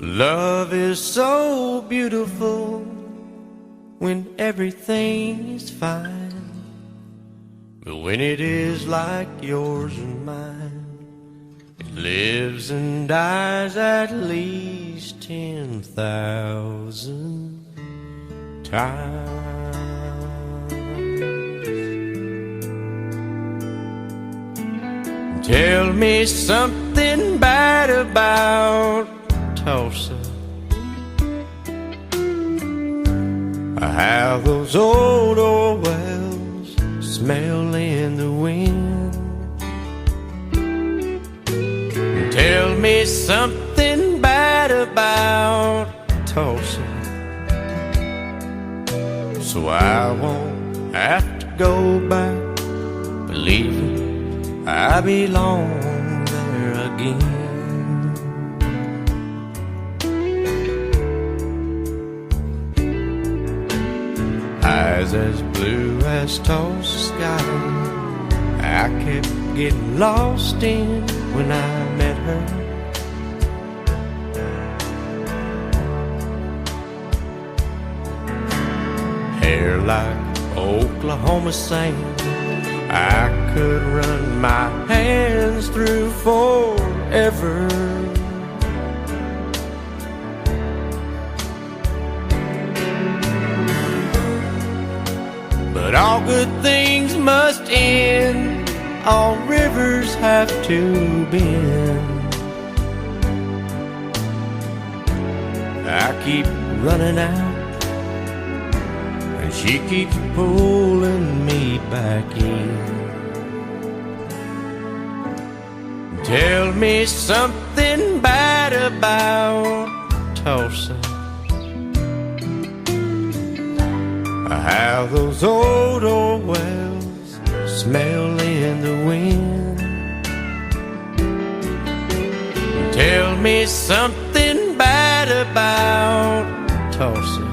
Love is so beautiful when everything's fine, but when it is like yours and mine, it lives and dies at least 10,000 times. Tell me something bad about Tulsa, how those old wells smell in the wind. Tell me something bad about Tulsa, so I won't have to go back believing I belong there again. Eyes as blue as Tulsa sky, I kept getting lost in when I met her. Hair like Oklahoma sand, I could run my hands through forever. But all good things must end, all rivers have to bend. I keep running out, and she keeps pulling me back in. Tell me something bad about Tulsa, how those old wells smell in the wind. Tell me something bad about Tulsa,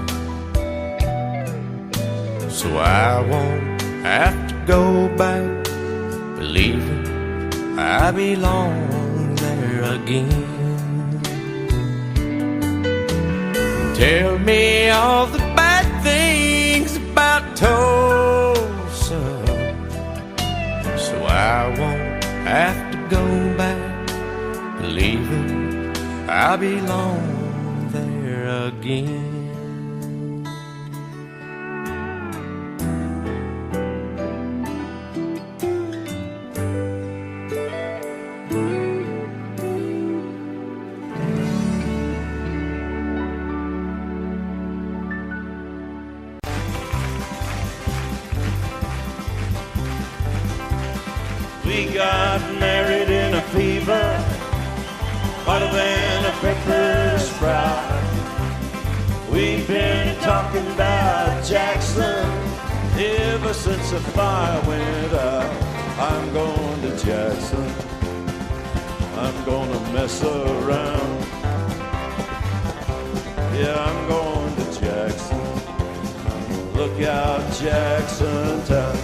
so I won't have to go back believing I belong there again. Tell me all the bad things about Tulsa, so I won't have to go back believing I belong there again. We got married in a fever, hotter than a pepper sprout. We've been talking about Jackson ever since the fire went out. I'm going to Jackson, I'm gonna mess around. Yeah, I'm going to Jackson, look out Jackson town.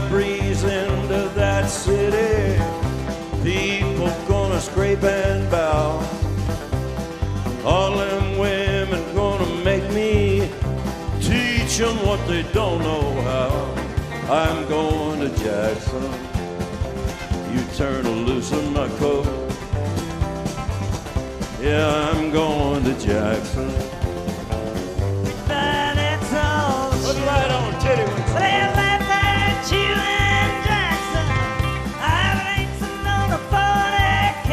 Breeze into that city, people gonna scrape and bow. All them women gonna make me teach them what they don't know how. I'm going to Jackson, you turn loose in my coat. Yeah, I'm going to Jackson. That's all. Put right on, titty wings. You and Jackson, I've racing on a 40K.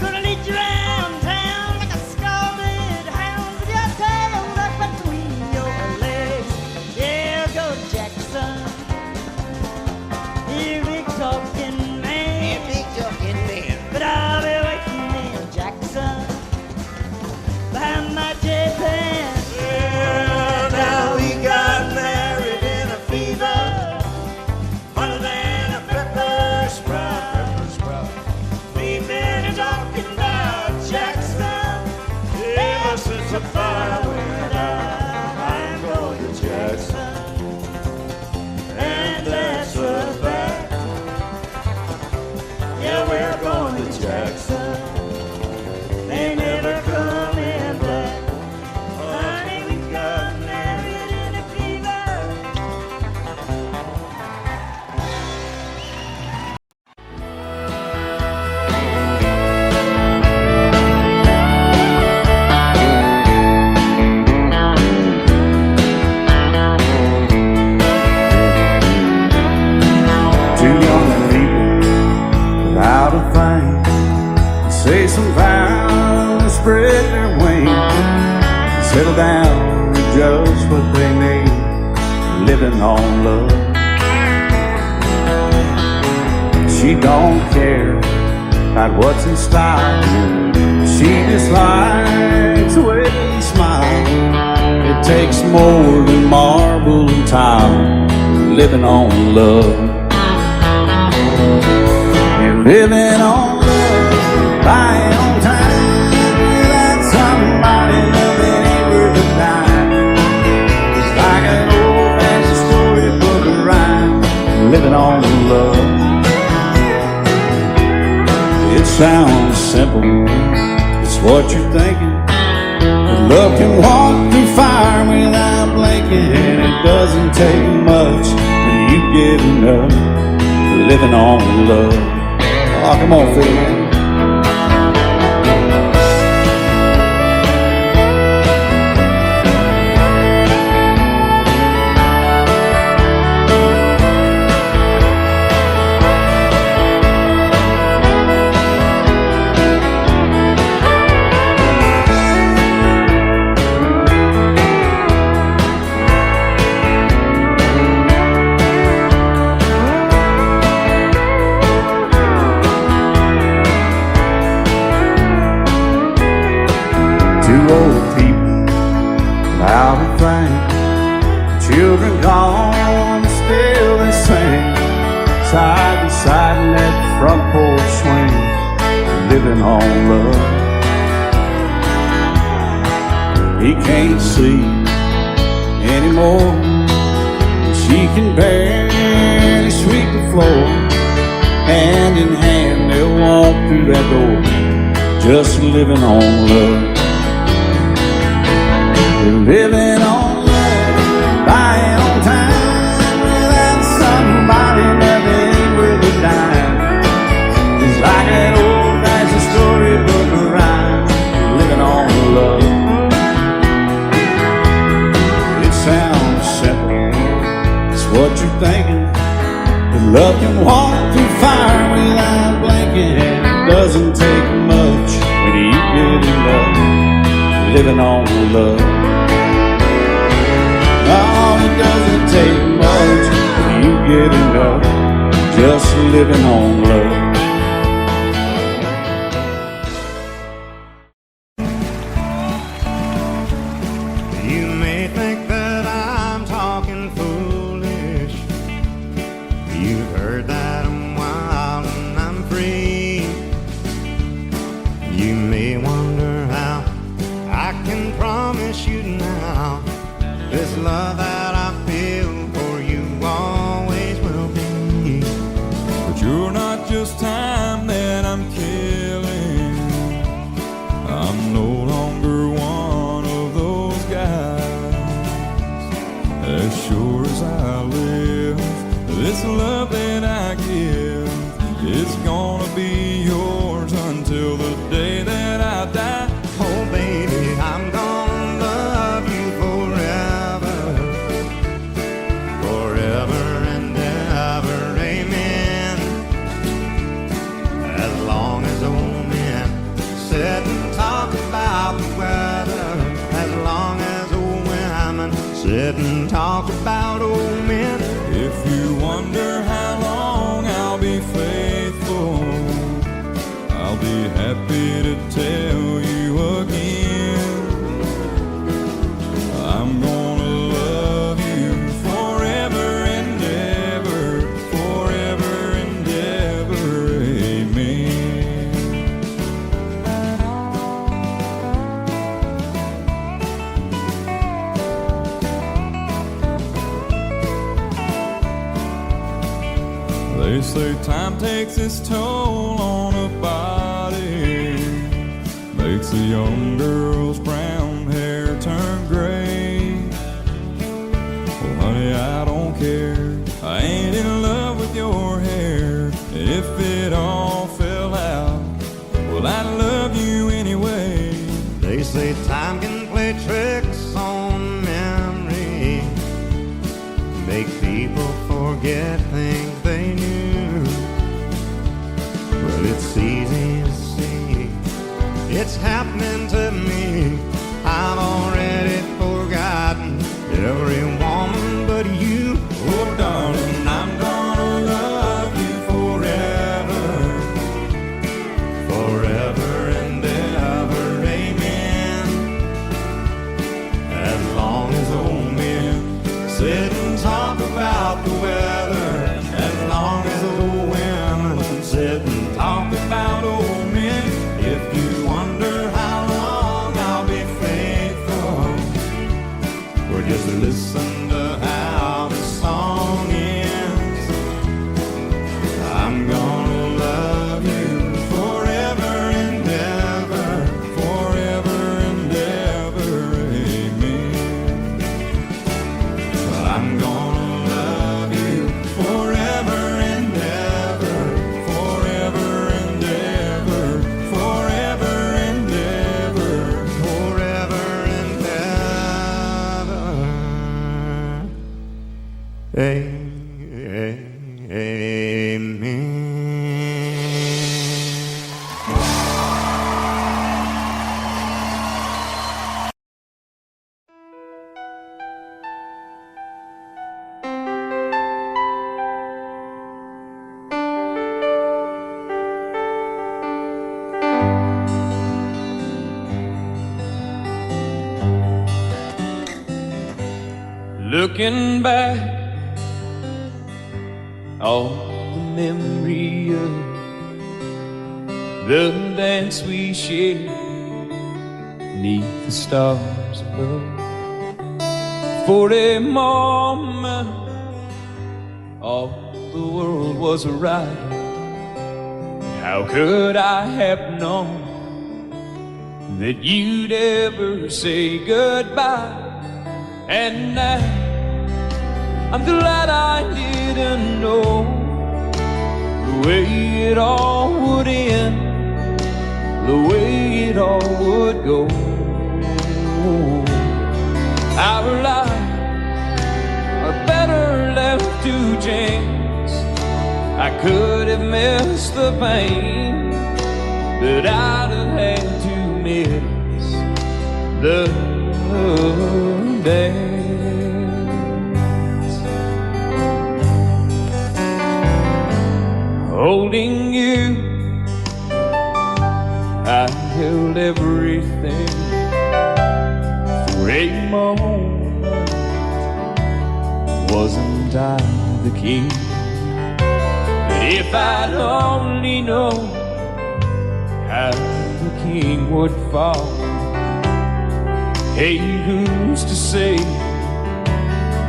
Gonna lead you around town like a scalded hound with your tail up between your legs. Yeah, go Jackson, you big talking man. You big talking man. But I'll be waiting in Jackson. spread their wings, settle down to just what they need, living on love. She don't care about what's in style, she just likes the way he smiles. It takes more than marble and tile, living on love. You're living on love, buying on time, without somebody loving ain't worth a dime. It's like an old-fashioned storybook of rhyme, living on love. It sounds simple, it's what you're thinking. But love can walk through fire without blinking, and it doesn't take much when you get enough, living on love. Oh, come on, Phil, man. Old people loud and frank, children gone, still they sing, side by side in that front porch swing, living on love. He can't see anymore, she can barely sweep the floor. Hand in hand they'll walk through that door, just living on love. Living on love, buying on time, without somebody loving ain't worth a dime. It's like an old-fashioned storybook of rhyme, living on love. It sounds simple, it's what you're thinking. But love can walk through fire without blinking, and it doesn't take much when you get in love, living on love. Oh, it doesn't take much when you get enough, just living on love. You may think that I'm talking foolish. You've heard that I'm wild and I'm free. You may wonder how I can promise you now this love that I feel for you always will be. But you're not just time that I'm killing. I'm no longer one of those guys. As sure as I live, this love that I give, it's gonna be yours until the day that I die. Oh baby, I'm gonna love you forever, forever and ever, amen. As long as old men sit and talk about the weather, as long as old women sit and talk about old men. If you wonder how long I'll be faithful, I'll be happy to tell you again. I'm gonna love you forever and ever, forever and ever, amen. They say time takes its toll on a body, makes a young girl's brown hair turn gray. Well, honey, I don't care, I ain't in love with your hair. If it all fell out, well, I'd love you anyway. They say time can play tricks on memory, make people forget things they knew. Well, it's easy to see it's happening happening to me. I've already forgotten every woman but you. Oh, darling, I'm gonna love you forever, Forever and ever, amen. As long as old men sit and talk about the weather, as long as old women sit and talk about old men. If you wonder how long I'll be faithful, or just listen to how the song ends, I'm gonna love you forever and ever, forever and ever, amen. I'm gonna love you forever and ever, forever and ever, forever and ever, forever and ever, amen. looking back on the memory of the dance we shared neath the stars above. For a moment, all the world was right. How could I have known that you'd ever say goodbye? And now I'm glad I didn't know the way it all would end, the way it all would go. Our lives are better left to chance. I could have missed the pain, but I'd have had to miss the dance. Holding you, I held everything. For a moment, wasn't I the king? But if I'd only known how the king would fall, hey, who's to say?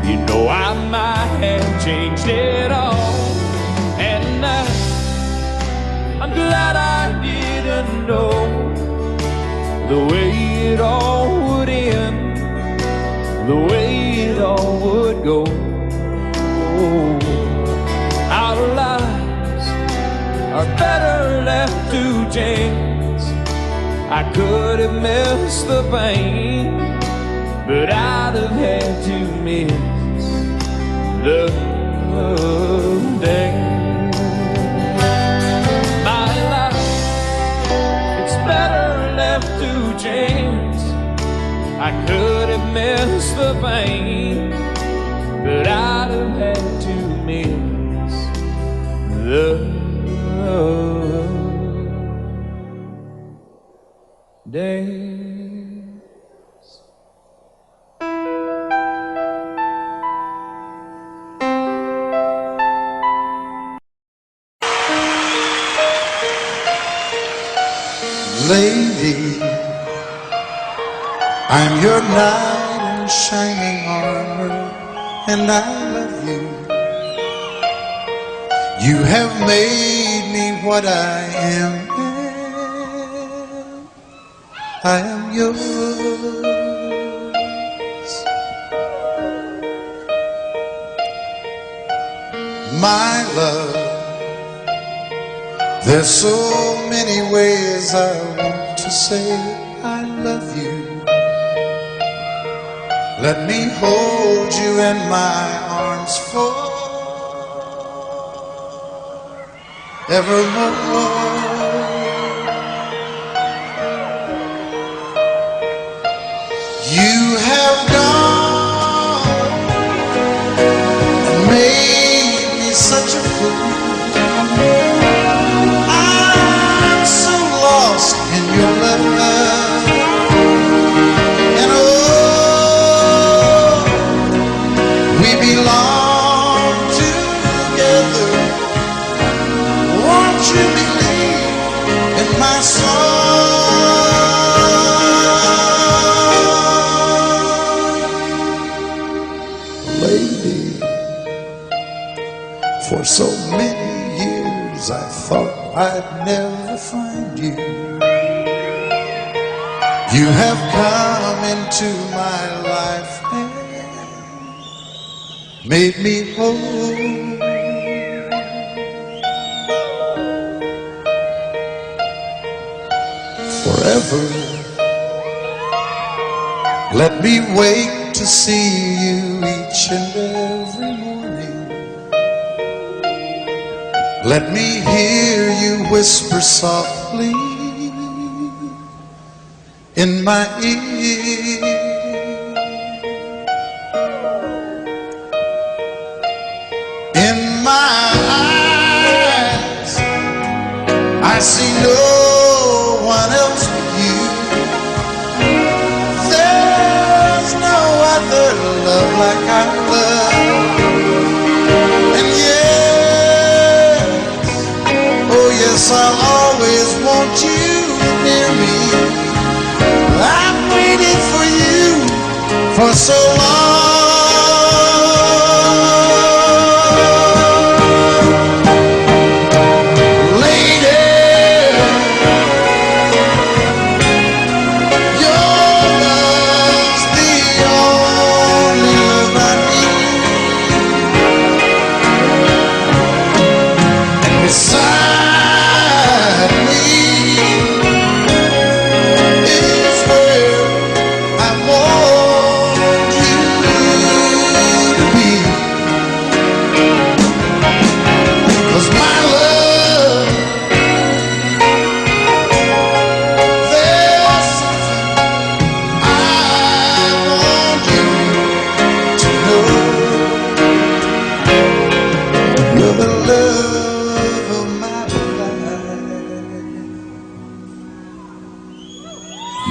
You know I might have changed it all. And I'm glad I didn't know the way it all would end, the way it all would go. Our lives are better left to chance. I could have missed the pain, but I'd have had to miss the day. My life, it's better left to chance. I could have missed the pain, but I'd have had to miss the days. Lady, I'm your knight in shining armor, and I love you. You have made me what I am. I am yours. My love, there's so many ways I want to say I love you. Let me hold you in my arms forevermore. You have gone and made me such a fool. I'm so lost in your love, and oh, we belong together. Won't you believe in my song? Lady, for so many years I thought I'd never find you. You have come into my life and made me whole. Forever, let me wake to see you each and every morning. Let me hear you whisper softly in my ear. In my eyes, I see no one else but you. There's no other love like our love. And yes, oh yes, I'll always want you near me. I've waited for you for so long. Beside me is where I want you to be. 'Cause my love, there's something I want you to know. You're the love of my life.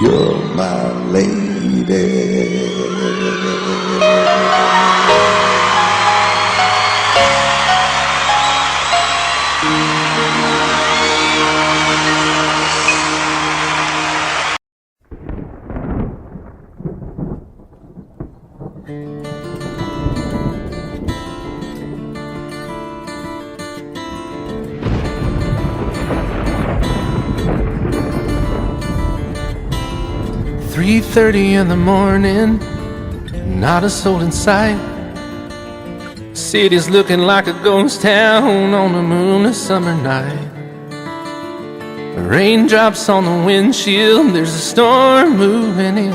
You're my lady. "3:30 in the morning, not a soul in sight. City's looking like a ghost town on a moonless summer night. Raindrops on the windshield, there's a storm moving in.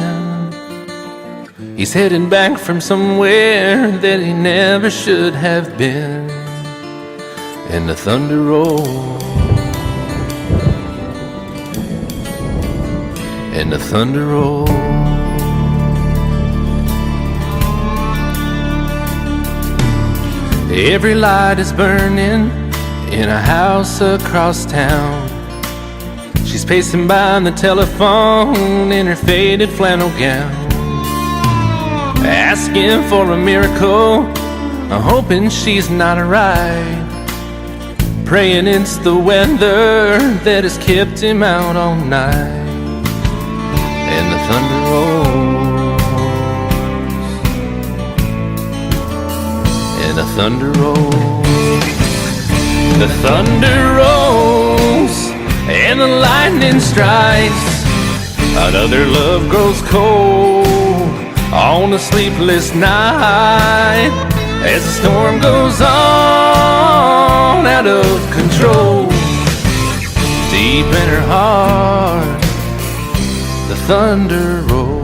He's heading back from somewhere that he never should have been. And the thunder rolls, and the thunder rolls. Every light is burning in a house across town. She's pacing by the telephone in her faded flannel gown, asking for a miracle, hoping she's not alright, praying it's the weather that has kept him out all night. And the thunder rolls, and the thunder rolls. The thunder rolls, and the lightning strikes. Another love grows cold on a sleepless night, as the storm goes on out of control. Deep in her heart, the thunder rolls.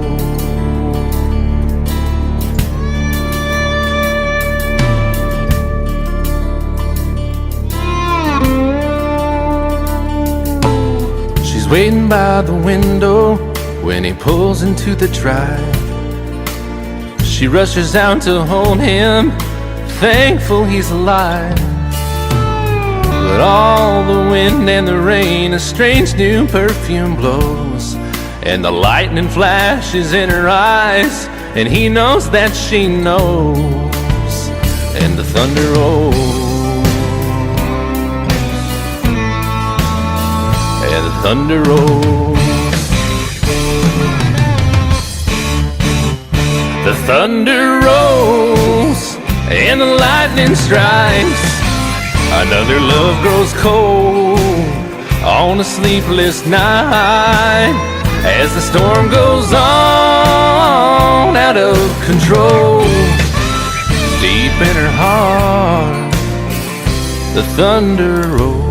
She's waiting by the window when he pulls into the drive. She rushes out to hold him, thankful he's alive. But all the wind and the rain, a strange new perfume blows, and the lightning flashes in her eyes, and he knows that she knows, and the thunder rolls, and the thunder rolls. The thunder rolls and the lightning strikes. Another love grows cold on a sleepless night, as the storm goes on out of control. Deep in her heart, the thunder rolls.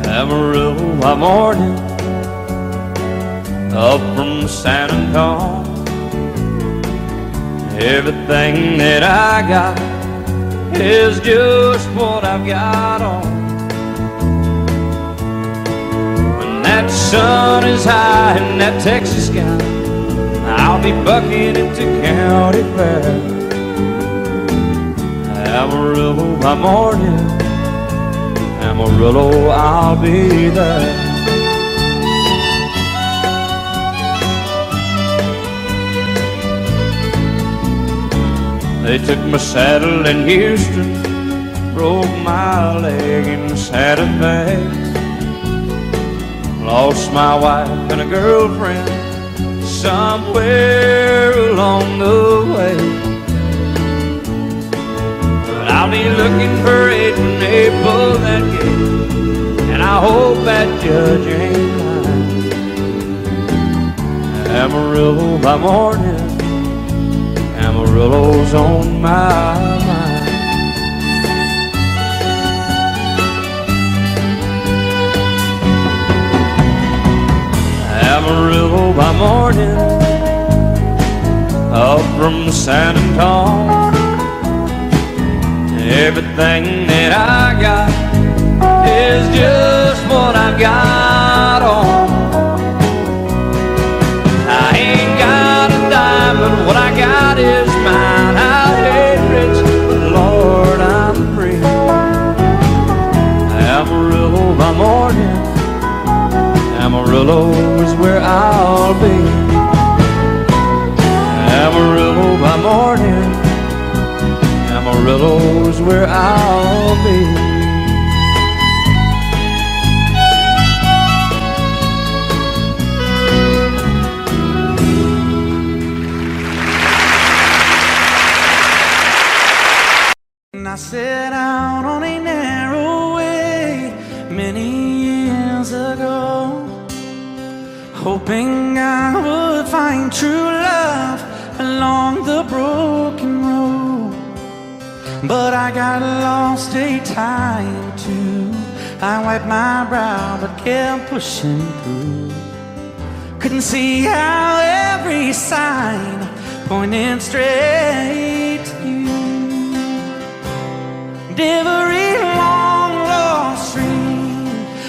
Amarillo by morning, up from San Antonio. Everything that I got is just what I've got on. When that sun is high in that Texas sky, I'll be bucking into county fair. Amarillo by morning, Amarillo, I'll be there. They took my saddle in Houston, broke my leg in Santa Fe. Lost my wife and a girlfriend somewhere along the way. I'll be looking for it when they pull that gate, and I hope that judge ain't lying. Amarillo by morning, Amarillo's on my mind. Amarillo by morning, up from San Antonio. Everything that I got is just what I've got on. I ain't got a dime, but what I got is mine. I ain't rich, but Lord, I'm free. Amarillo by morning, Amarillo is where I'll be. Amarillo by morning, Amarillo's where I'll be. And I set out on a narrow way many years ago, hoping I would find true love along the broken road. But I got lost a time too. I wiped my brow but kept pushing through. Couldn't see how every sign pointed straight to you. Every long lost dream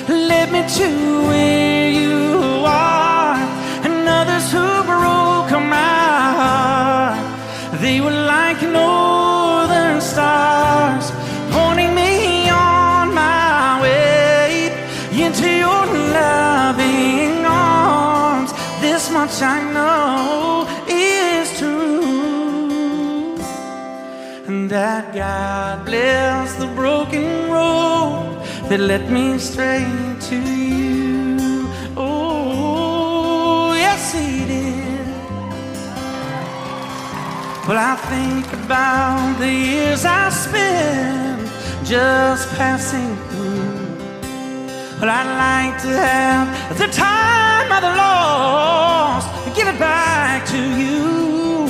led me to where you are, and others who broke my heart, they were like northern stars, pointing me on my way into your loving arms. This much I know is true, and that God bless the broken road that led me straight to you. Oh, yes, He did. Well, I think about the years I spent just passing through. But I'd like to have the time I've lost, give it back to you.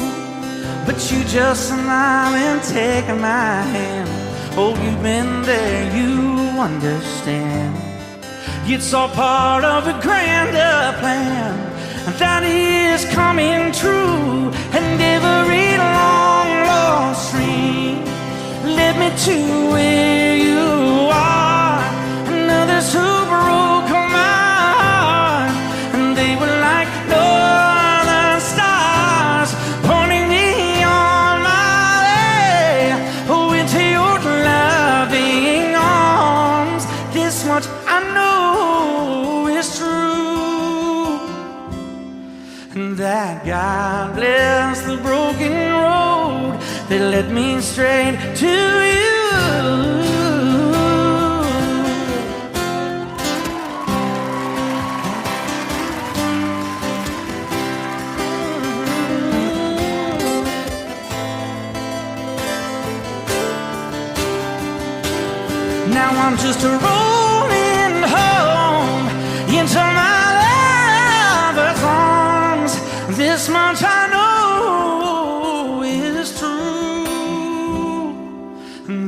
But you just smile and take my hand. Oh, you've been there, you understand. It's all part of a grander plan that is coming true. And every long lost dream led me to where you are. And others who broke my heart, and they were like northern stars, pointing me on my way. Oh, into your loving arms. This much I know is true, and that God bless the broken road that led me straight to you. Now I'm just rolling home into my lover's arms. This much I know is true,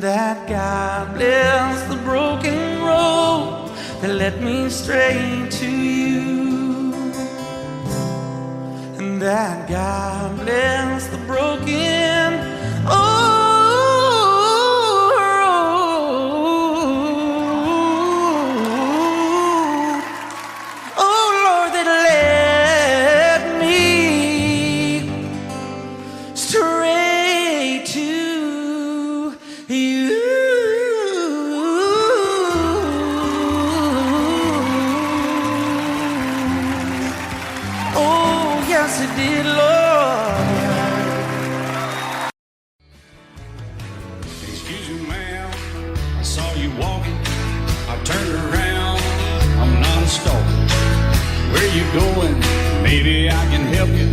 that God bless the broken road that led me straight to you, and that God bless the broken road. Excuse me, ma'am, I saw you walking. I turned around, I'm not a stalker. Where you going? Maybe I can help you.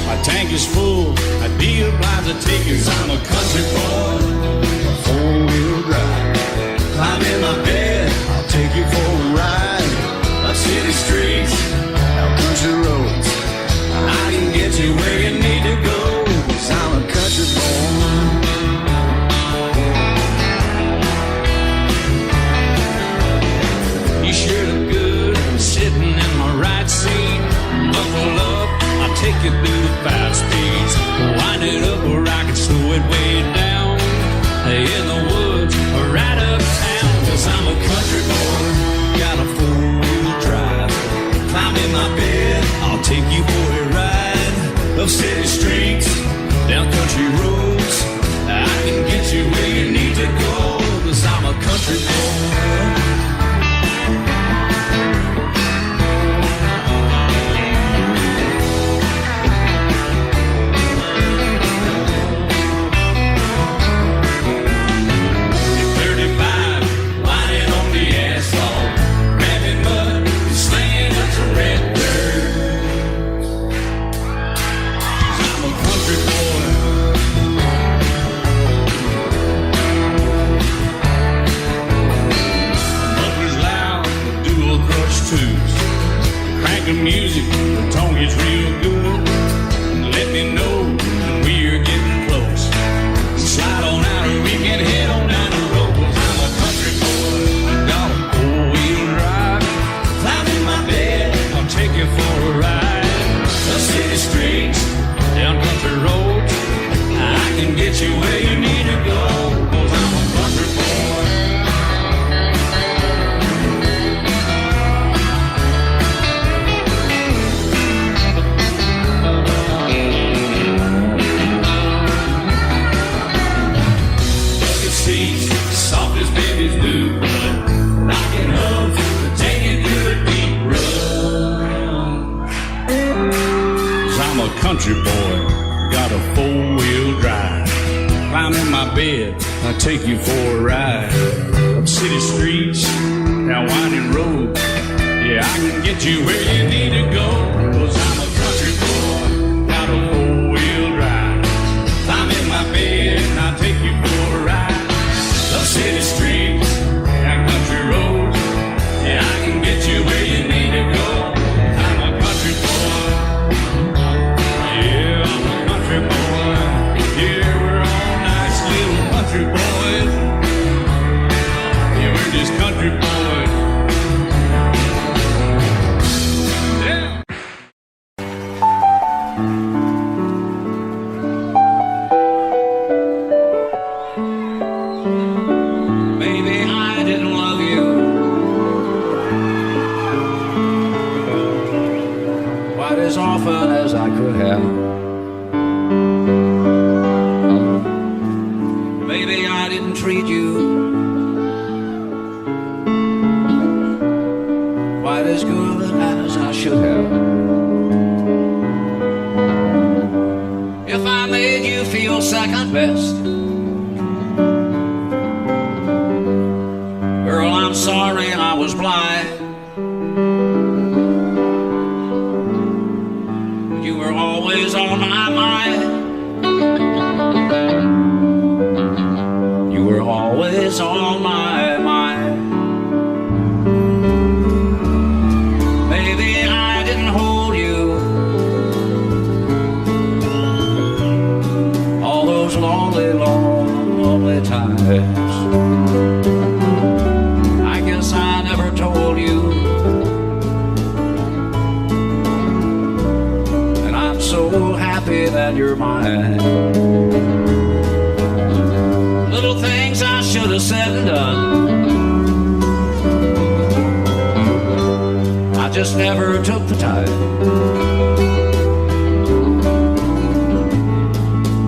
My tank is full, I'd be obliged to take you. 'Cause I'm a country boy, a four-wheel drive. Climb in my bed, I'll take you for a ride. Up city streets, out country roads, I can get you where you need to go. 'Cause I'm a country boy. You sure look good sitting in my right seat. Buckle up, I'll take you through the 5 speeds. Wind it up or I can slow it way down. In the woods or right uptown. 'Cause I'm a country boy, got a 4-wheel drive. Climb in my bed, I'll take you for a ride. Up city streets, down country roads, I can get you where you need to go. 'Cause I'm a country boy. Music, the tone is real good. Let me know when we're getting close. Slide on out and we can head on down the road. 'Cause I'm a country boy, got a 4-wheel drive. Climb in my bed, I'll take you for a ride. The city streets, down country roads, I can get you where you need to go. 'Cause I'm a country boy. Soft as baby's new blood, knocking up, taking good deep run. 'Cause I'm a country boy, got a 4-wheel drive. Climb in my bed, I'll take you for a ride. Up city streets, down winding roads, yeah, I can get you where you need to go. 'Cause I'm a country boy, got a 4-wheel drive. Climb in my bed, I'll take you for a ride. Up city streets, down country roads, yeah, I can country boys. Yeah, we're just country boys. Yeah. Maybe I didn't love you quite as often as I could have. Maybe I didn't treat you quite as good as I should have. If I made you feel second best, girl, I'm sorry I was blind. You were always on my mind. You were always on my mind. Maybe I didn't hold you all those lonely, lonely times. I guess I never told you, and I'm so happy that you're mine. Little things I should have said and done, I just never took the time.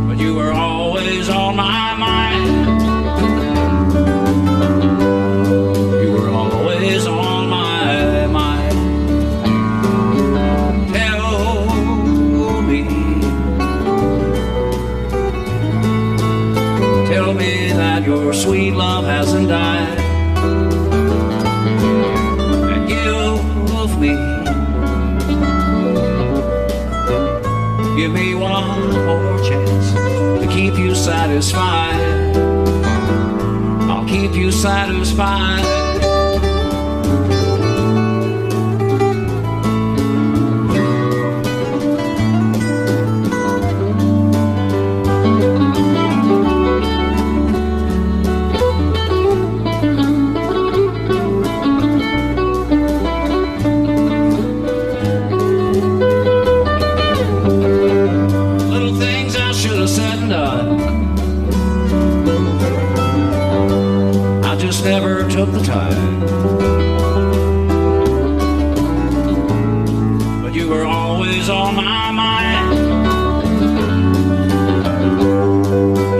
But you were always on my mind. You were always on my mind. Tell me that your sweet love hasn't died, and give me one more chance to keep you satisfied. I'll keep you satisfied. Never took the time, but you were always on my mind.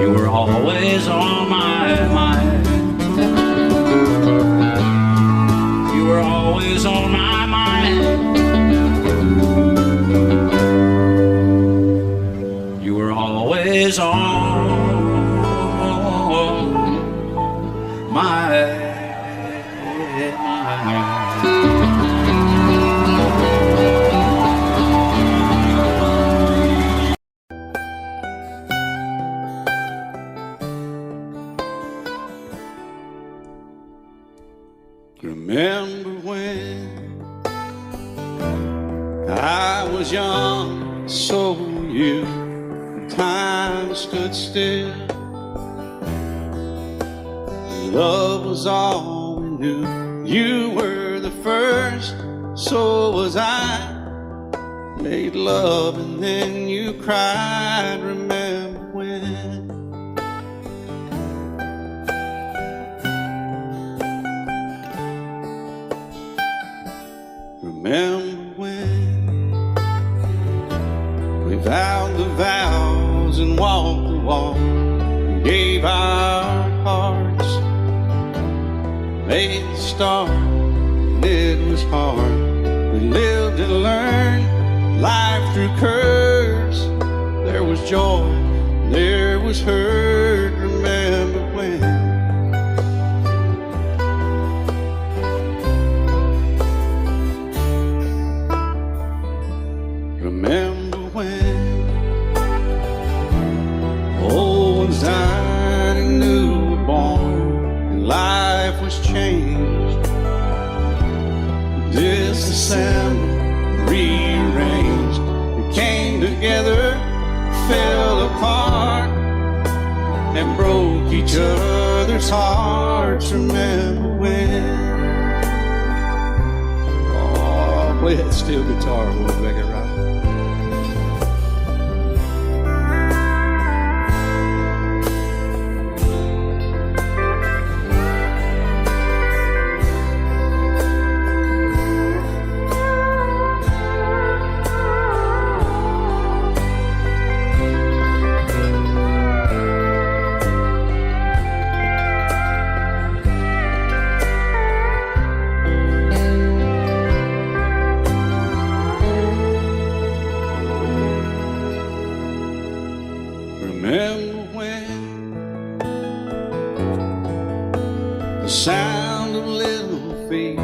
You were always on my mind. You were always on my mind. You were always on my Remember when I was young, so were you. Time stood still. Love was all we knew. You were the first, so was I. Made love and then you cried. Remember when? Remember when we vowed the vows and walked the walk, and gave our hearts, made the start, and it was hard. We lived and learned life through curves. There was joy, there was hurt. Remember when? Remember when old ones died and new were born, and life was changed, disassembled, rearranged. We came together, fell apart, and each other's hearts. Remember when? Oh, play that steel guitar, we'll make it right. Remember when the sound of little feet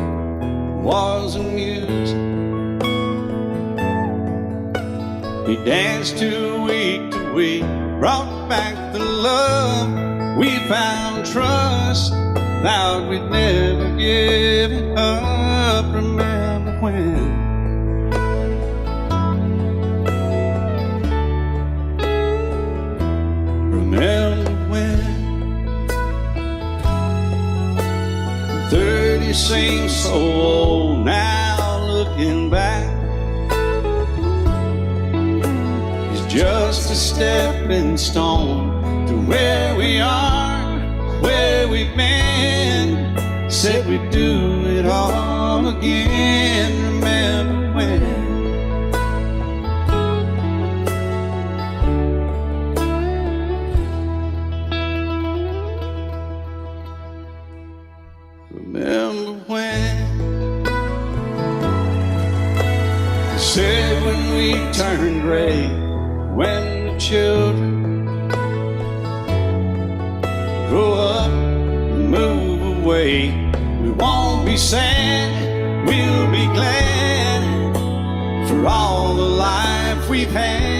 was amusing? He danced to week, brought back the love. We found trust, thought we'd never give it up. Remember when? Remember when 30 seems so old now, looking back. It's just a stepping stone to where we are, where we've been. Said we'd do it all again. Remember when? Remember when? They said when we turn gray, when the children grow up and move away, we won't be sad, we'll be glad for all the life we've had.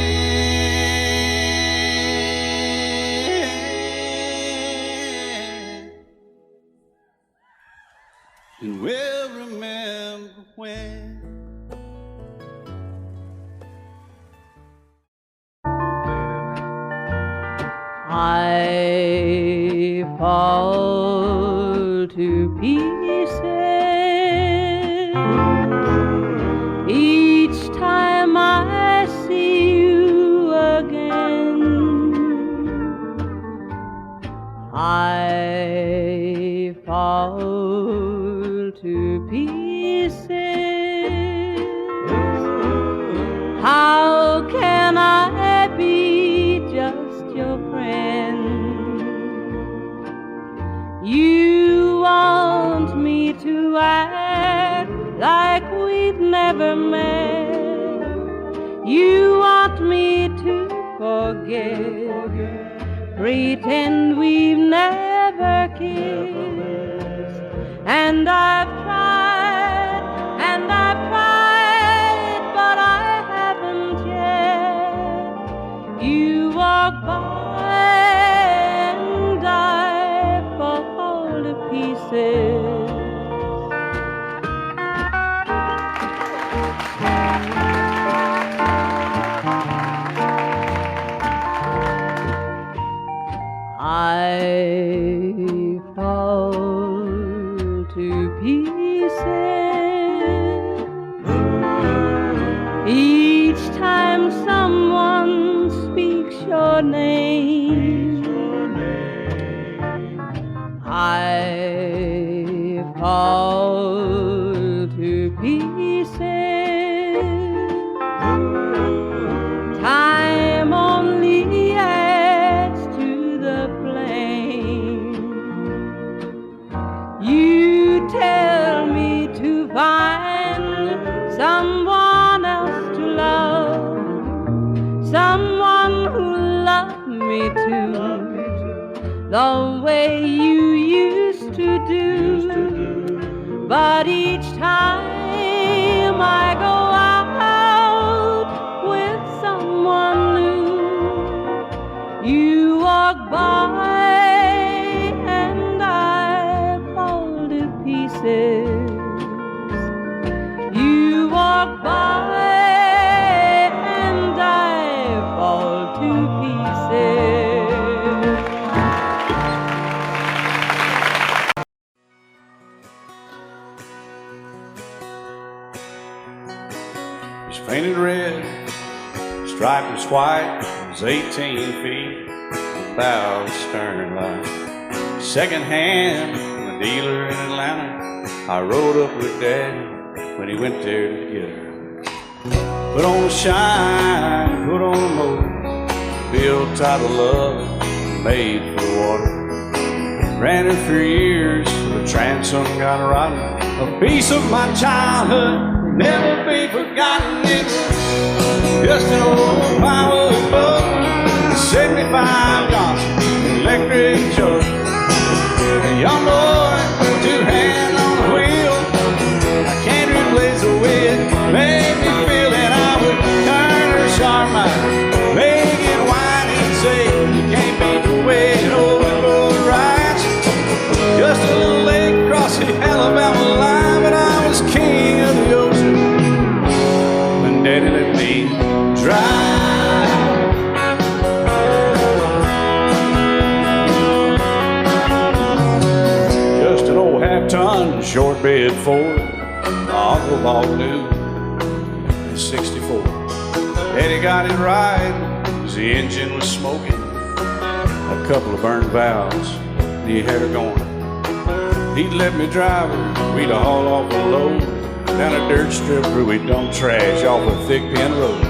And we'll remember when. I fall to pieces each time I see you again. I fall to pieces. How can I be just your friend? You want me to act like we've never met. You want me to forget, pretend we've never kissed. And I've tried, but I haven't yet. You walk by and I fall to pieces. I fall to pieces each time someone speaks your name. I fall to pieces. Time only adds to the flame. You tell me to find someone else to love, someone who loved me too, the way you used to do. But each time I go out with someone new, you walk by and I fall to pieces. You walk by and I fall to pieces. painted red, stripe was white, it was 18 feet, about the stern line. Second hand from a dealer in Atlanta, I rode up with Daddy when he went there to get her. Put on a shine, put on a motor, built tight of love, made for the water. Ran her for years, the transom got rotten. A piece of my childhood will never be forgotten. It's just an old power boat, 75 Johnson, electric choke. A young boy, two hands on the wheel. I can't replace the way it made me feel that I would turn her sharp mind, make it wide and say, you can't beat the way an old boat rides. Just a little lake across the Alabama line, but I was king of the ocean when Daddy let me drive. Just an old half-ton short bed Ford my uncle bought new in '64. Daddy got it right, 'cause the engine was smoking, a couple of burned valves, and he had her going. He'd let me drive her, we'd haul off a load down a dirt strip where we'd dump trash off a thick pin road.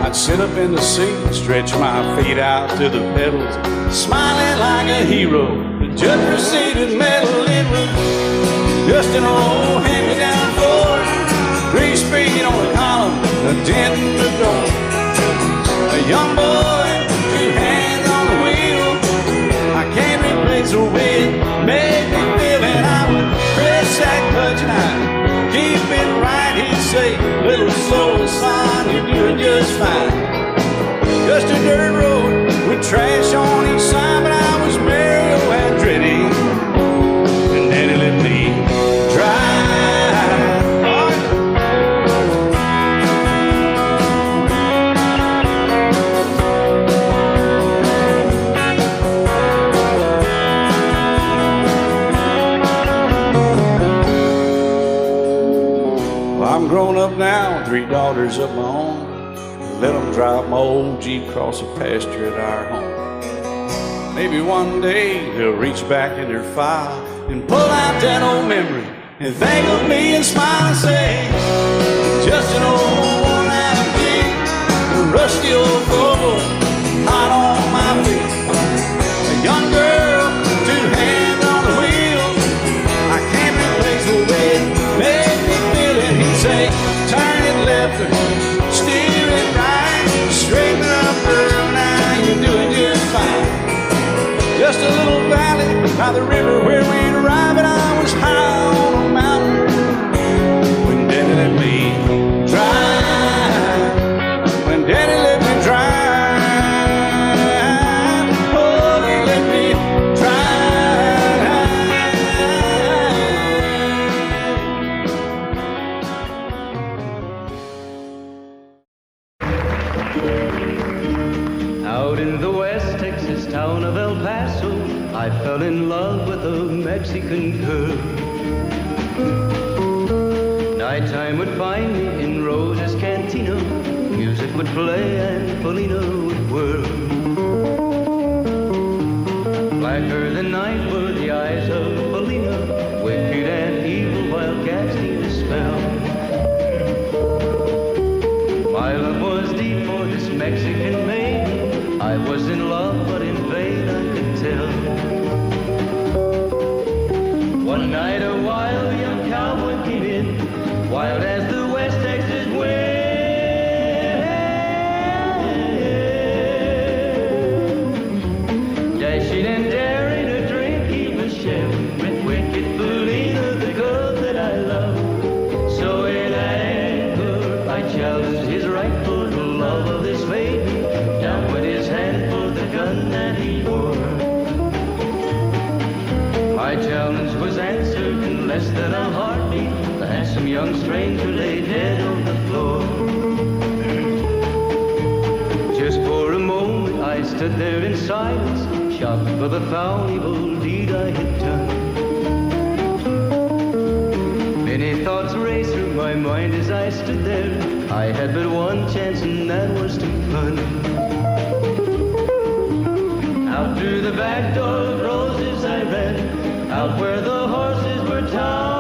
I'd sit up in the seat and stretch my feet out to the pedals, smiling like a hero. The judge proceeded metal, it was just an old hand-me-down Ford, 3-speed on the column, a dent in the door. A young boy, two hands on the wheel. I can't replace the way it made me feel, and I would press that clutch and I'd keep it right. He'd say, little slower, son, you're doing just fine. Just a dirt road with trash on each side, but I was Mario Andretti, and Daddy let me drive. I'm grown up now, 3 daughters of my own. Let them drive my old Jeep across the pasture at our home. Maybe one day they'll reach back in their file and pull out that old memory and think of me and smile and say, just an old worn-out Jeep, a rusty old Volvo, hot on my feet. A young girl, 2 hands on the wheel. I can't replace the way it made me feel it. He'd say, turn it left or steer it right, straighten up, girl, now you're doing just fine. Just a little valley by the river where we'd arrive, and I was high on a mountain when Daddy let me drive. When Daddy let me drive, oh, he let me drive. Out in the West Texas town of El Paso, I fell in love with a Mexican girl. Nighttime would find me in Rose's Cantina. Music would play and Felina would whirl. Blacker than night were the eyes of Felina, wicked and evil while casting a spell. My love was deep for this Mexican maiden. I was in love, but in vain I could tell. One night a wild young cowboy came in, wild as the West Texas wind. Dashing and daring a drink he was sharing with wicked Felina, the girl that I love. So in anger I challenged his right for the love of this maiden. Down went his hand for the gun that he wore. My challenge was answered in less than a heartbeat. The handsome young stranger lay dead on the floor. Just for a moment I stood there in silence, shocked for the foul evil deed I had done. Many thoughts raced through my mind as I stood there, I had but one chance and that was to run. Out through the back door of roses I ran, out where the horses were tied.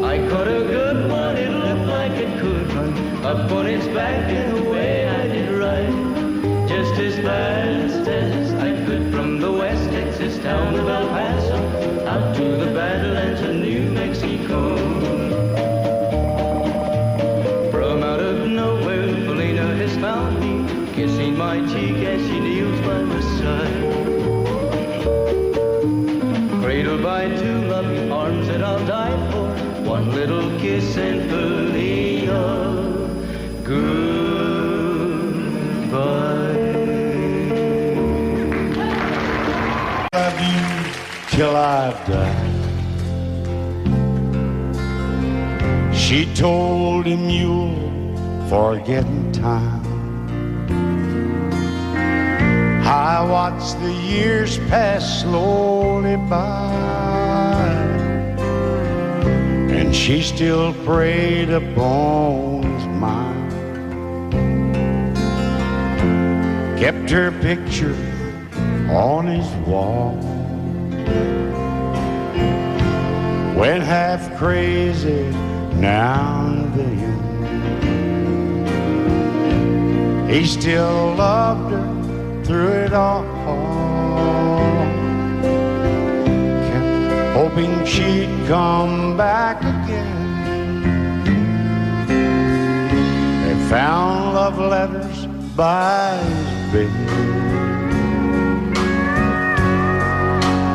I caught a good one, it looked like it could run up on its back and away I did ride. Just as fast as I could from the West Texas town of El Paso out to the Badlands of New Mexico. From out of nowhere, Felina has found me, kissing my cheek as she kneels by my side. Cradled by two loving arms that I'll die for, one little kiss and Felina, goodbye. Love you till I've died. She told him you'll forget in time. I watched the years pass slowly by, and she still preyed upon his mind. Kept her picture on his wall, went half crazy now and then. He still loved her through it all, kept hoping she'd come back again. They found love letters by his bed,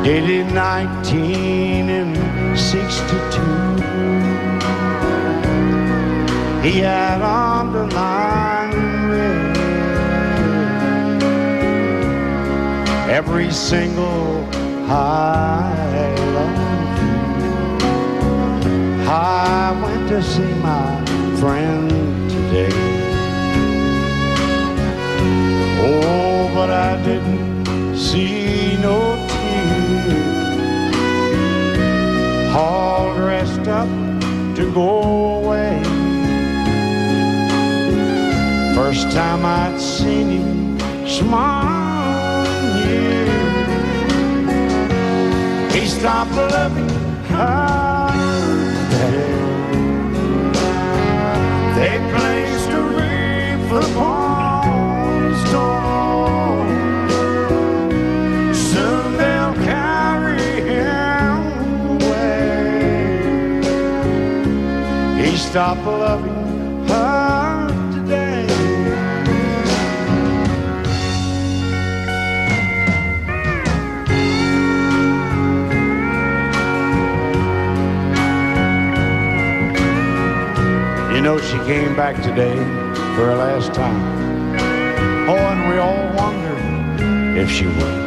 dated 1962. He had underlined in red every single I love you. I went to see my friend today. Oh, but I didn't see no tears, all dressed up to go away. First time I'd seen him smile in years. He stopped loving her today. They placed a wreath upon his door. Soon they'll carry him away. He stopped loving her today. You know, she came back today for her last time. Oh, and we all wondered if she would.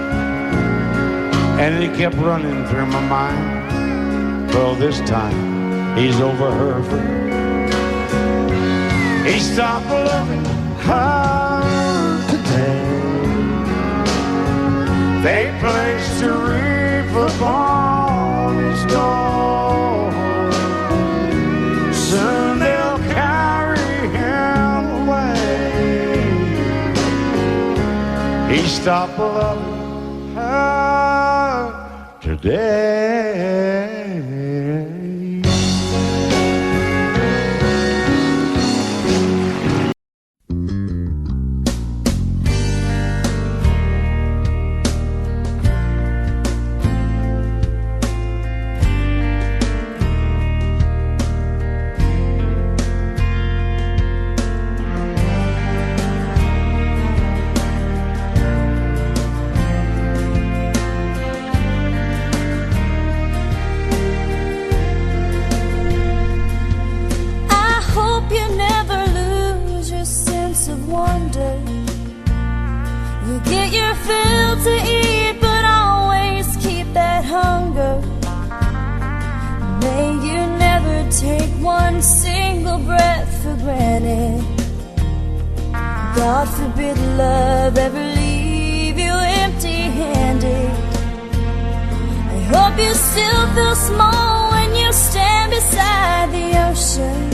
And it kept running through my mind. Well, this time he's over her for good. He stopped loving her today. They placed a wreath upon his door. Soon they'll carry him away. He stopped loving her today. God forbid love ever leave you empty-handed. I Hope you still feel small when you stand beside the ocean.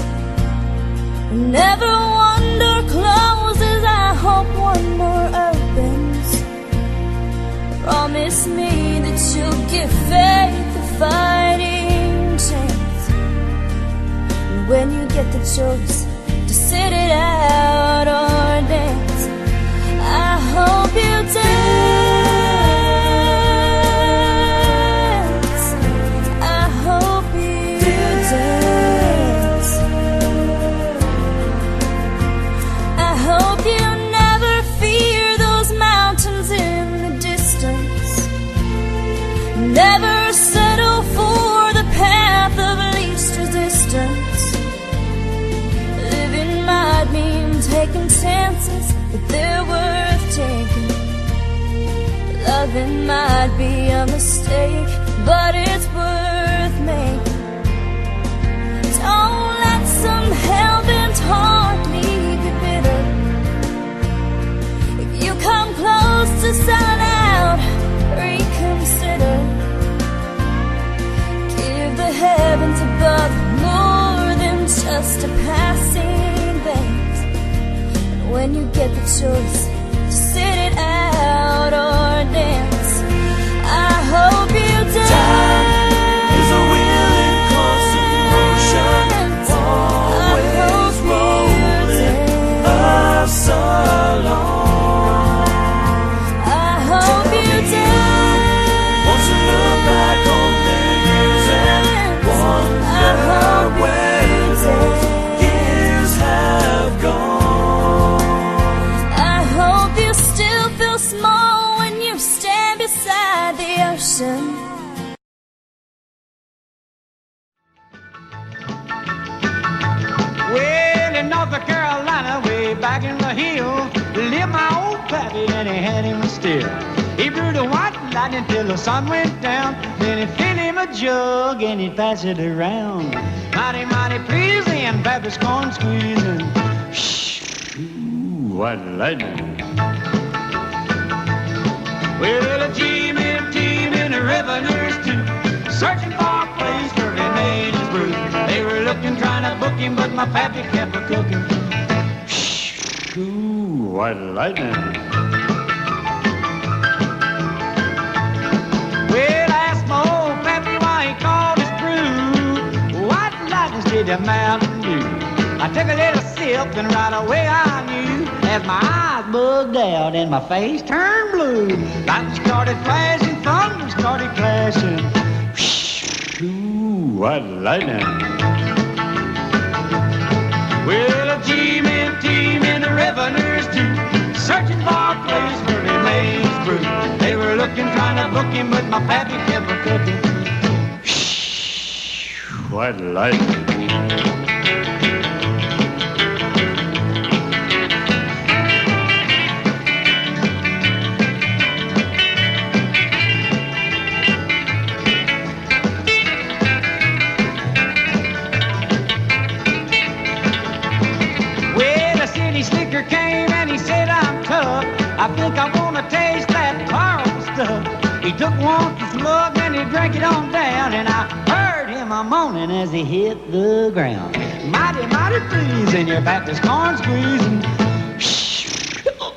Never one door closes, I hope one more opens. Promise me that you'll give faith a fighting chance. And when you get the choice to sit it out or dance, I hope you dance. I hope you dance. I hope you never fear those mountains in the distance. Never settle for the path of least resistance. Living might mean taking chances, but they're worth taking. Loving might be a mistake, but it's worth making. Don't let some hell-bent heart leave you bitter. If you come close to selling out, reconsider. Give the heavens above more than just a passing glance. And when you get the choice to sit it out or dance, I hope you dance. Time is a wheel in constant motion, always rolling us along. I hope you dance. Won't you look back on their years and wonder where those years have gone? I hope you still feel small when you stand beside the ocean. Well, in North Carolina, way back in the hill, lived my old pappy and he had him still. He brewed a white lightning till the sun went down. Then he filled him a jug and he'd pass it around. Mighty, mighty pleasing, pappy's corn squeezing. Shh, ooh, white lightning. Well, a team in the revenues too, searching for a place where he made his brew. They were looking, trying to book him, but my pappy kept a cooking. Shh, ooh, white lightning. Well, I asked my old pappy why he called his brew white lightning instead of Mountain Dew. I took a little sip and right away I knew, as my eyes bugged out and my face turned blue. Lightning started flashing, thunder started clashing. Ooh, white lightning. Well, a team in the revenues too, searching for a place where he made his brew. They were looking, trying to book him, but my pappy kept a cooking. White lightning. Slicker came and he said, I'm tough. I think I want to taste that horrible stuff. He took one slug and he drank it on down, and I heard him a moaning as he hit the ground. Mighty, mighty pleasing, your Baptist corn squeezing.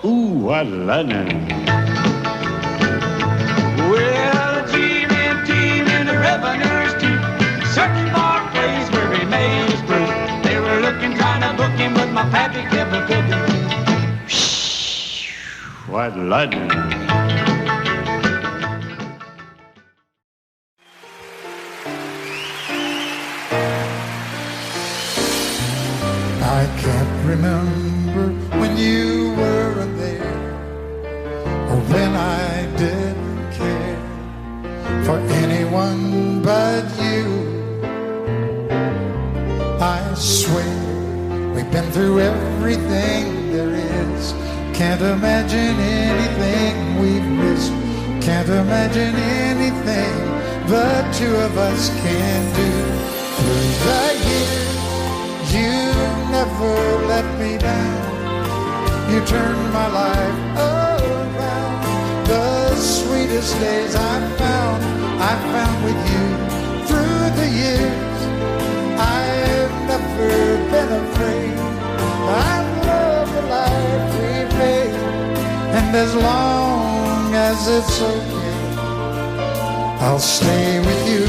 Ooh, what lightning. Well, a team in the revenues too, searching for a place where he made his brew. They were looking, trying to book him, but my pappy kept a cooking. White lightning. I can't remember when you weren't there, or when I didn't care for anyone but you. I swear we've been through everything there is. Can't imagine anything we've missed. Can't imagine anything the two of us can do. Through the years, you never let me down. You turned my life around. The sweetest days I found ain't afraid. I love the life we've made, and as long as it's okay, I'll stay with you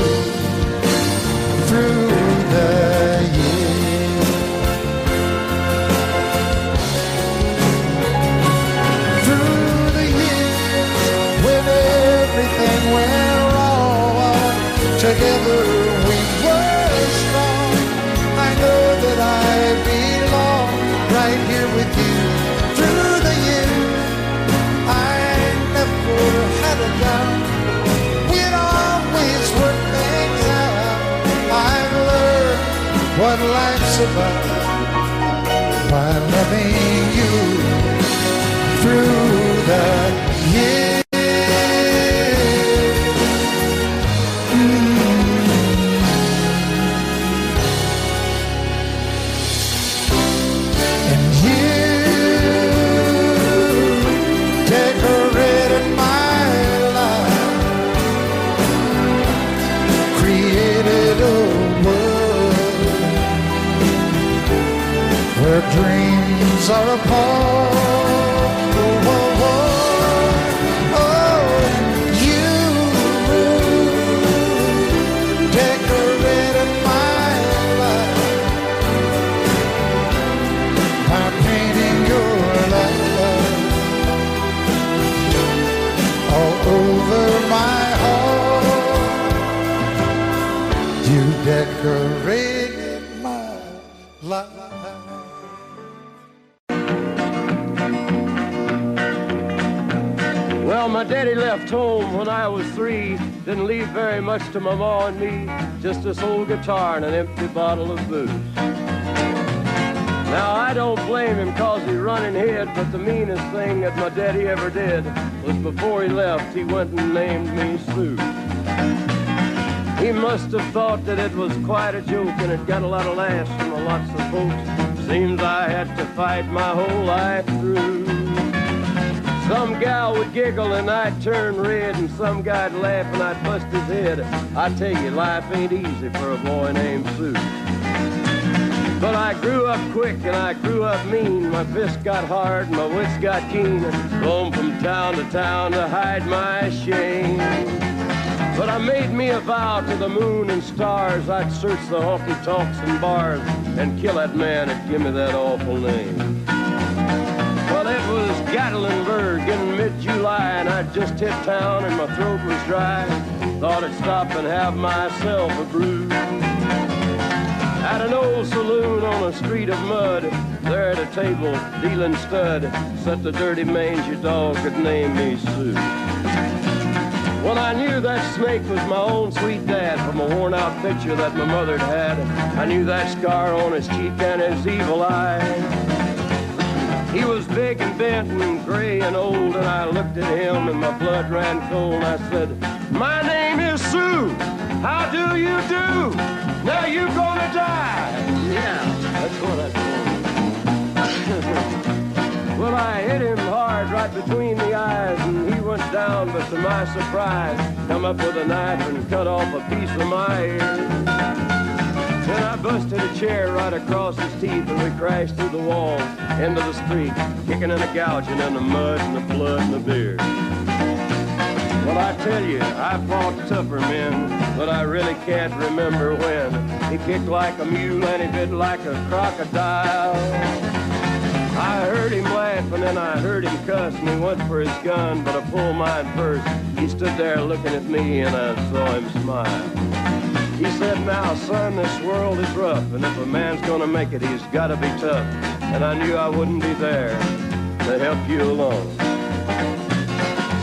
through the years. Through the years, when everything went wrong, together we were strong. I know that I belong right here with you. Through the years, I never had a doubt. We'd always work things out. I've learned what life's about by loving you through the years. And you decorated my life, created a world where dreams are apart. Oh, oh, oh, oh, you decorated my life by painting your love all over my heart. You decorated my life. Well, my daddy left home when I was 3. Didn't leave very much to my ma and me. Just this old guitar and an empty bottle of booze. Now, I don't blame him cause he run and hid, but the meanest thing that my daddy ever did was before he left, he went and named me Sue. He must have thought that it was quite a joke, and it got a lot of laughs from lots of folks. Seems I had to fight my whole life through. Some gal would giggle and I'd turn red, and some guy'd laugh and I'd bust his head. I tell you, life ain't easy for a boy named Sue. But I grew up quick and I grew up mean. My fists got hard and my wits got keen. Roamed from town to town to hide my shame. But I made me a vow to the moon and stars, I'd search the honky-tonks and bars and kill that man that give me that awful name. Well, it was Gatlinburg in mid-July, and I'd just hit town and my throat was dry. Thought I'd stop and have myself a brew. At an old saloon on a street of mud, there at a table, dealing stud, sat the dirty mangy dog that named me Sue. Well, I knew that snake was my own sweet dad from a worn-out picture that my mother'd had. I knew that scar on his cheek and his evil eye. He was big and bent and gray and old, and I looked at him and my blood ran cold. And I said, "My name is Sue. How do you do? Now you gonna die." Yeah, that's what I told him. Well, I hit him hard right between the eyes, and he went down, but to my surprise, come up with a knife and cut off a piece of my ear. Then I busted a chair right across his teeth, and we crashed through the wall into the street, kicking and a gouging in the mud and the blood and the beer. Well, I tell you, I fought tougher men, but I really can't remember when. He kicked like a mule and he bit like a crocodile. I heard him laugh and then I heard him cuss, and he went for his gun, but I pulled mine first. He stood there looking at me and I saw him smile. He said, "Now, son, this world is rough, and if a man's gonna make it, he's gotta be tough." And I knew I wouldn't be there to help you along.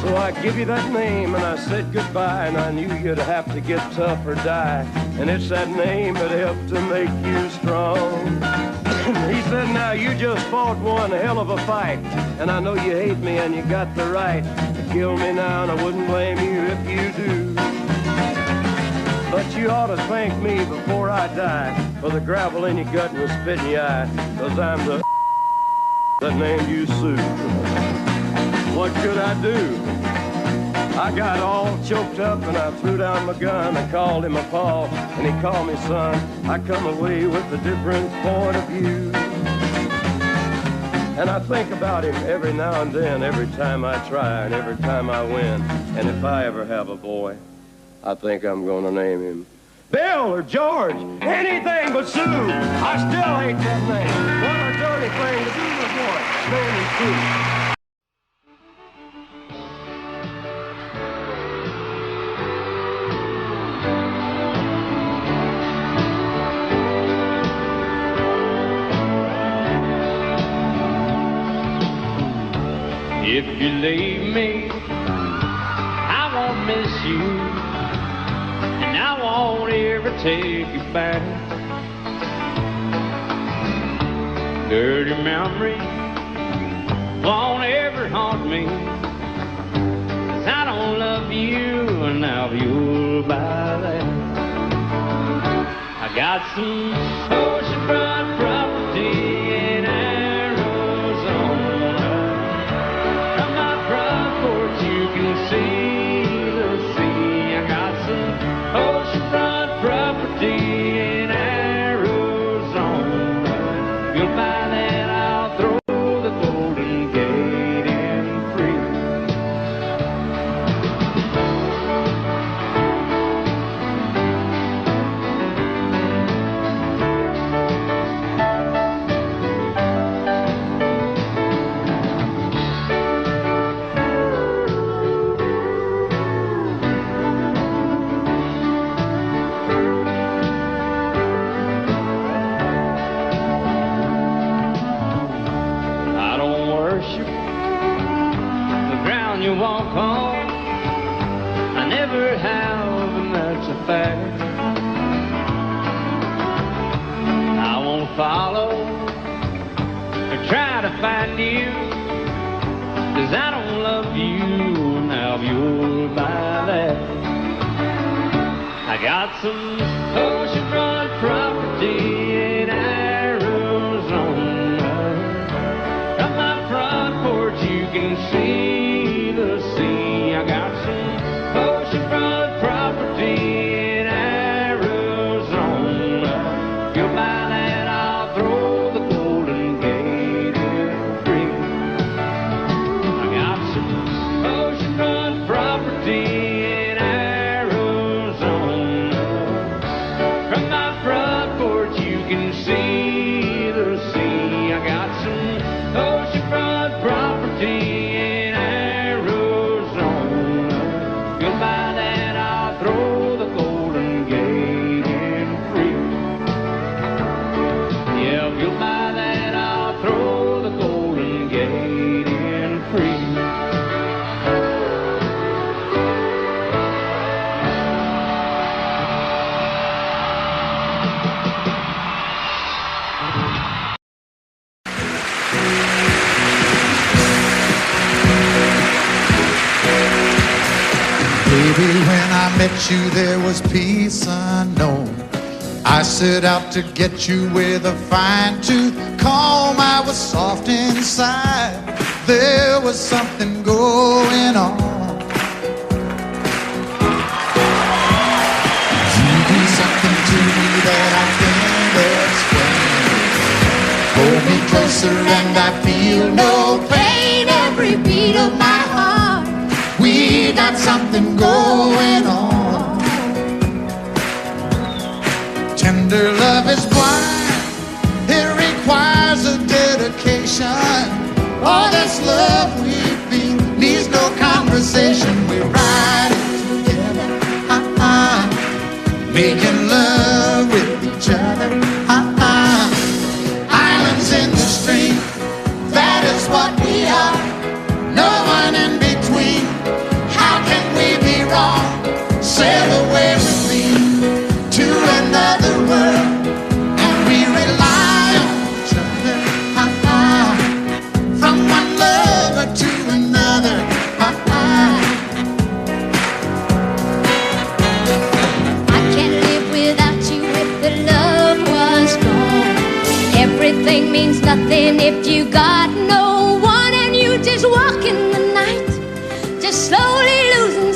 So I give you that name and I said goodbye, and I knew you'd have to get tough or die. And it's that name that helped to make you strong. He said, "Now you just fought one hell of a fight, and I know you hate me and you got the right to kill me now, and I wouldn't blame you if you do. But you ought to thank me before I die for the gravel in your gut and the spit in your eye, 'cause I'm the that named you Sue. What could I do? I got all choked up and I threw down my gun. I called him a pa and he called me son. I come away with a different point of view. And I think about him every now and then, every time I try and every time I win. And if I ever have a boy, I think I'm gonna name him Bill or George, anything but Sue. I still hate that name. What a dirty thing to do to a boy. Name him Sue. If you leave me, I won't miss you, and I won't ever take you back. Dirty memories won't ever haunt me, 'cause I don't love you, and now you'll buy that. I got some oceanfront property in see the sea. I got some oceanfront property in Arizona. If you'll buy that, I'll throw the Golden Gate in free. You walk on, I never have, and that's a fact. I won't follow or try to find you, 'cause I don't love you, now you'll buy that. I got some oceanfront property in Arizona. From my front porch you can see the sea. I got some oceanfront property in Arizona. If you'll buy that, I'll throw the Golden Gate in free. I got some oceanfront property in Arizona. From my front porch you can see the sea. I got some oceanfront property in Arizona. You'll buy that, I'll throw the Golden Gate in free. Yeah, if you'll buy that, I'll throw the Golden Gate in free. Baby, when I met you, there was peace unknown. I set out to get you with a fine-tooth comb. I was soft inside. There was something going on. You do something to me that I can't explain. Hold me closer and I feel no pain. Every beat of my heart, we got something going on. Tender love is blind. It requires a dedication. All this love we feel needs no conversation. We ride it together, making love with each other, Islands in the stream, that is what we are. No one in between. How can we be wrong? Sail away with me to another world, and we rely on each other, from one lover to another, I can't live without you if the love was gone. Everything means nothing if you got no one, and you just walk in the night, just slowly losing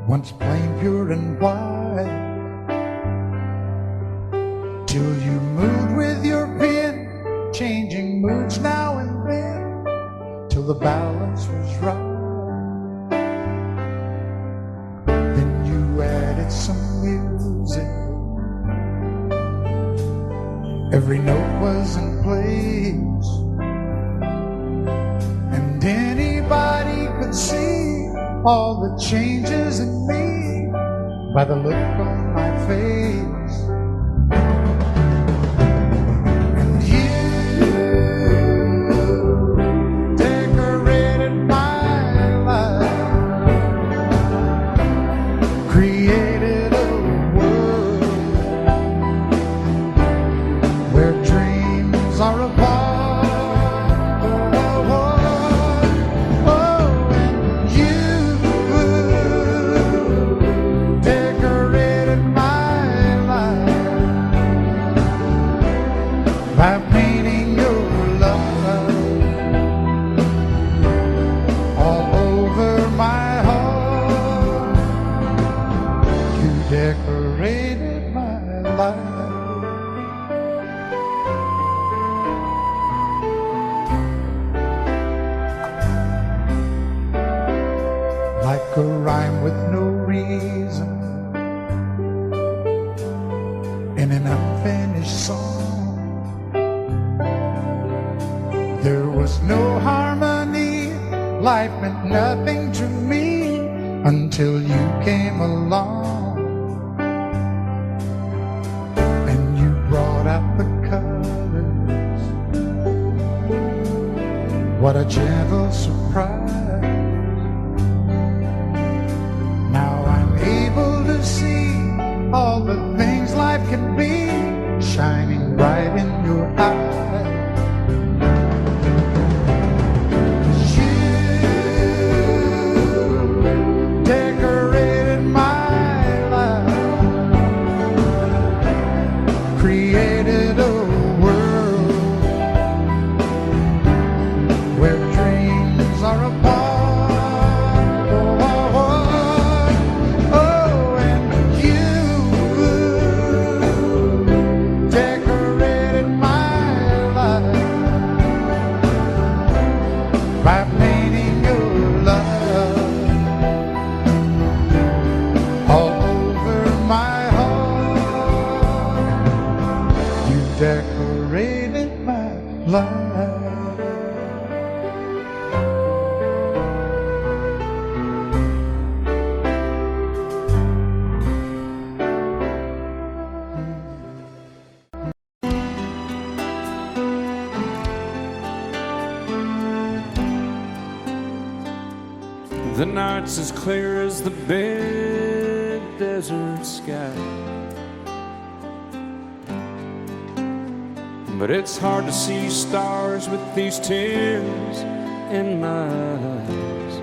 once plain, pure, and white, till you moved with your pen, changing moods now and then, till the balance was right. Then you added some music, every note was in place, and anybody could see all the changes in me by the look on my face. And you decorated my life, created a world where dreams are apart. By painting your love all over my heart, you decorated my life. Like a rhyme with no reason in an unfinished song, there was no harmony, life meant nothing to me until you came along. And you brought out the colors, what a gentle surprise. Now I'm able to see all the things life can be, shining bright in your eyes. Created a world where dreams are apart. Oh, and you decorated my life by painting your love all over my decorated my life. The night's as clear as the big desert sky, but it's hard to see stars with these tears in my eyes.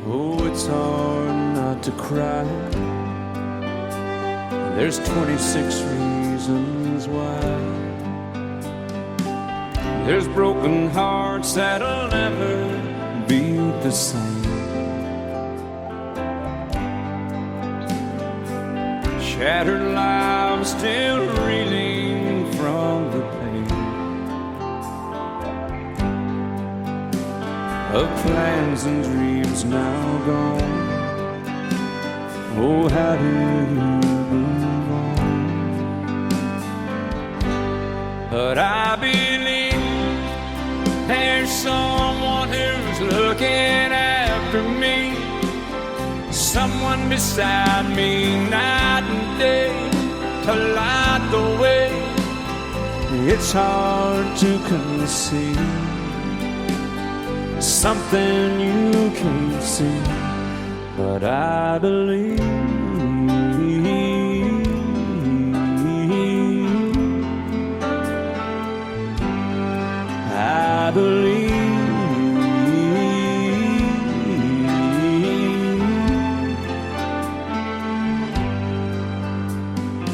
Oh, it's hard not to cry. There's 26 reasons why. There's broken hearts that'll never be the same. Shattered lives still reeling from the pain of plans and dreams now gone. Oh, how do you move on? But I believe there's someone who's looking after me, someone beside me night and day to light the way. It's hard to conceive something you can't see, but I believe. I believe.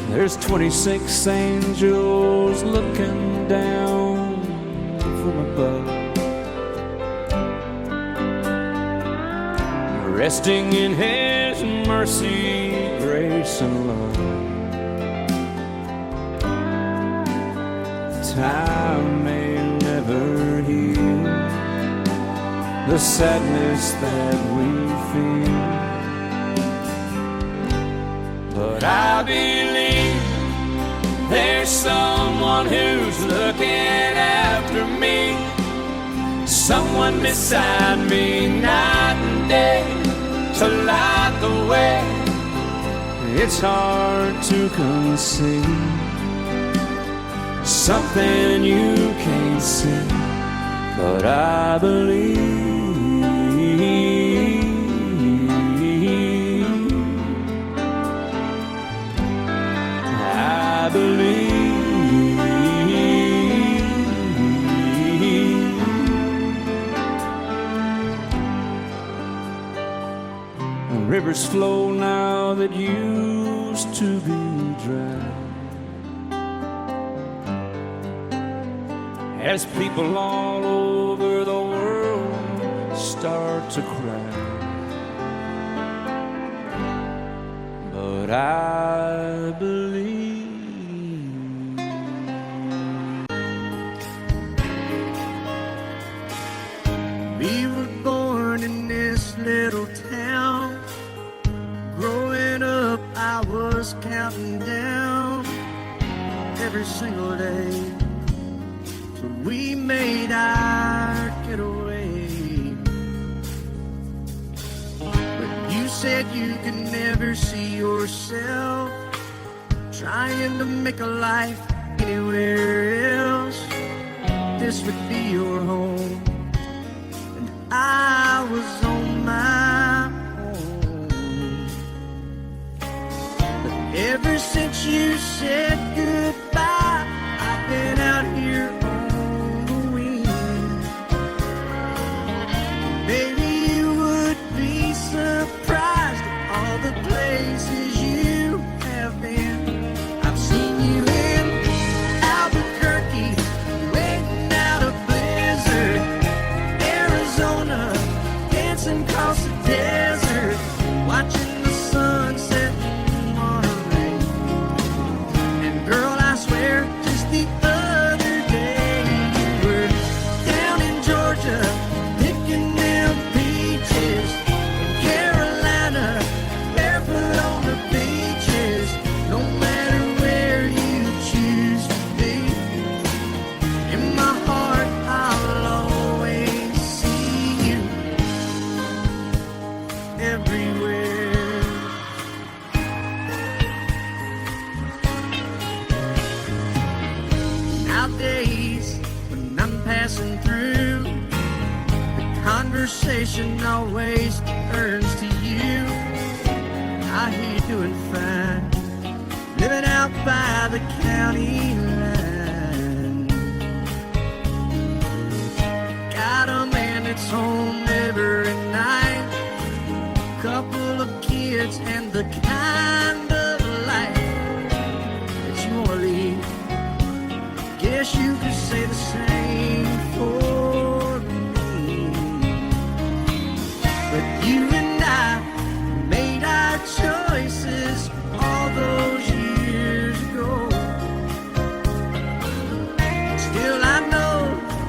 There's 26 angels looking down from above, resting in His mercy, grace, and love. Time may never heal the sadness that we feel, but I believe there's someone who's looking after me, someone beside me night and day to light the way. It's hard to conceive something you can't see, but I believe. I believe. Rivers flow now that used to be dry, as people all over the world start to cry. But I believe. We were born in this little town. Growing up, I was counting down every single day till we made our getaway. But you said you could never see yourself trying to make a life anywhere else. This would be your home, and I was on my own. But ever since you said goodbye, I've been out here on the wing. Maybe you would be surprised at all the places you have been. I've seen you in Albuquerque, waiting out a blizzard, Arizona, dancing across the desert, watching the sunset in Monterey. And girl, I swear, just the other day you were down in Georgia, picking them peaches, in Carolina, barefoot on the beaches. No matter where you choose to be, in my heart I'll always see you everywhere. Nowadays, when I'm passing through, the conversation always turns to you. I hear you doing fine, living out by the county line. Got a man that's home every night, couple of kids, and the kind of life that you wanna lead. Guess you could say the same for me. But you and I made our choices all those years ago. Still I know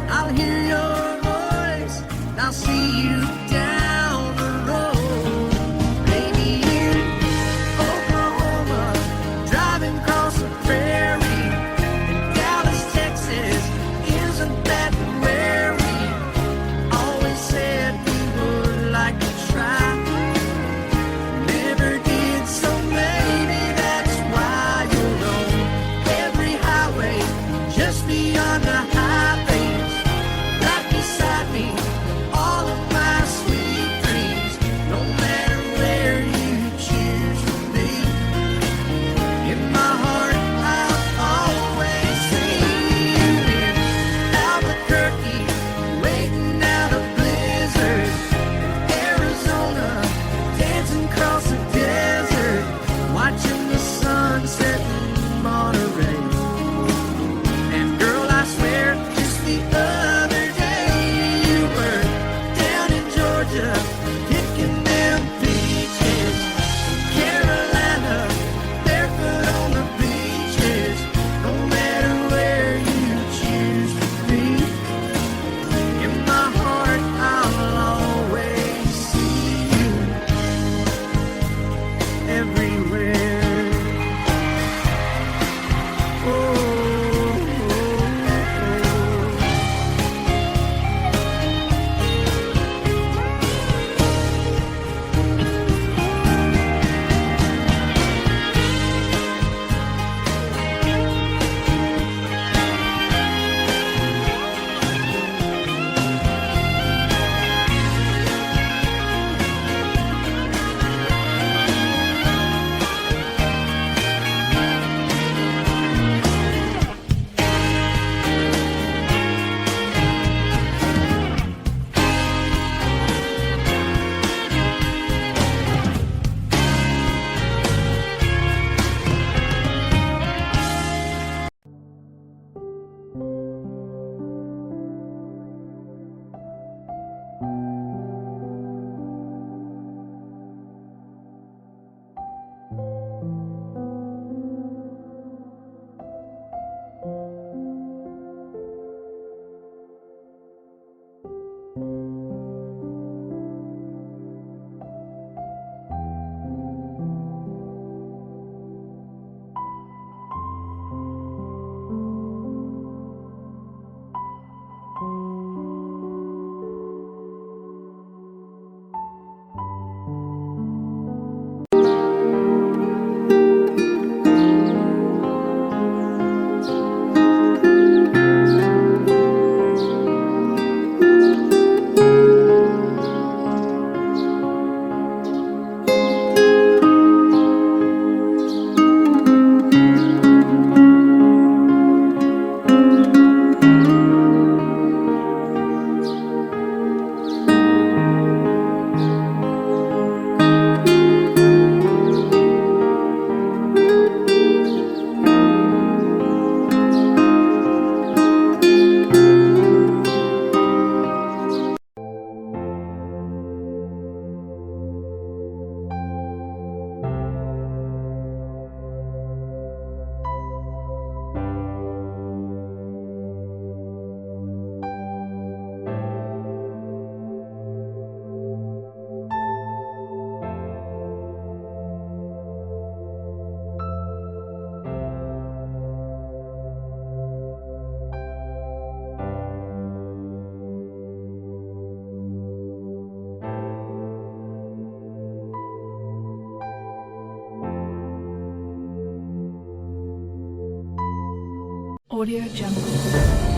I'll hear your voice, and I'll see you down the road. Maybe in Oklahoma, driving across the prairie, in Dallas, Texas, isn't that where we always said we would like to try? Never did, so maybe that's why you'll know every highway just beyond the highways, right beside me, all of my sweet dreams. No matter where you choose to be, in my heart I'll always see you in Albuquerque, waiting out a blizzard, Arizona, dancing across the desert, watching the sunset in Monterey. And girl, I swear, just the other day you were down in Georgia, picking them Audio Jungle.